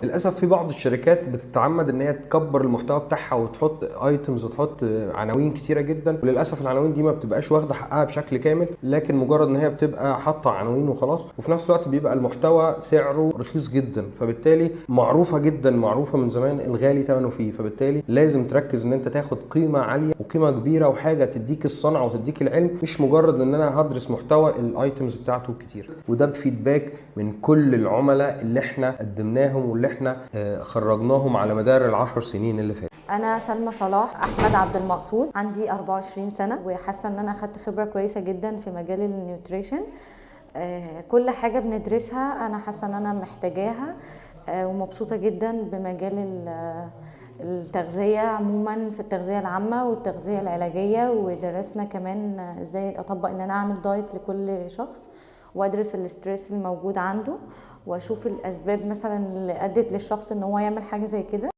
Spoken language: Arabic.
للاسف في بعض الشركات بتتعمد ان هي تكبر المحتوى بتاعها وتحط ايتمز وتحط عناوين كتيره جدا، وللاسف العناوين دي ما بتبقاش واخده حقها بشكل كامل، لكن مجرد ان هي بتبقى حاطه عناوين وخلاص، وفي نفس الوقت بيبقى المحتوى سعره رخيص جدا، فبالتالي معروفه جدا، معروفه من زمان الغالي ثمنه فيه، فبالتالي لازم تركز ان انت تاخد قيمه عاليه وقيمه كبيره وحاجه تديك الصنعه وتديك العلم، مش مجرد ان انا هدرس محتوى الايتمز بتاعته كتير. وده بفيدباك من كل العملاء اللي احنا قدمناهم واللي احنا خرجناهم على مدار ال10 سنين اللي فاتت. أنا سلمى صلاح أحمد عبد المقصود، عندي 24 سنة، وحاسة إن أنا أخدت خبرة كويسة جدا في مجال النيوتريشن. كل حاجة بندرسها أنا حاسة إن أنا محتاجاها، ومبسوطة جدا بمجال التغذية عموما، في التغذية العامة والتغذية العلاجية، ودرسنا كمان ازاي اطبق ان انا اعمل دايت لكل شخص، وادرس الاسترس الموجود عنده، واشوف الاسباب مثلا اللي ادت للشخص ان هو يعمل حاجة زي كده.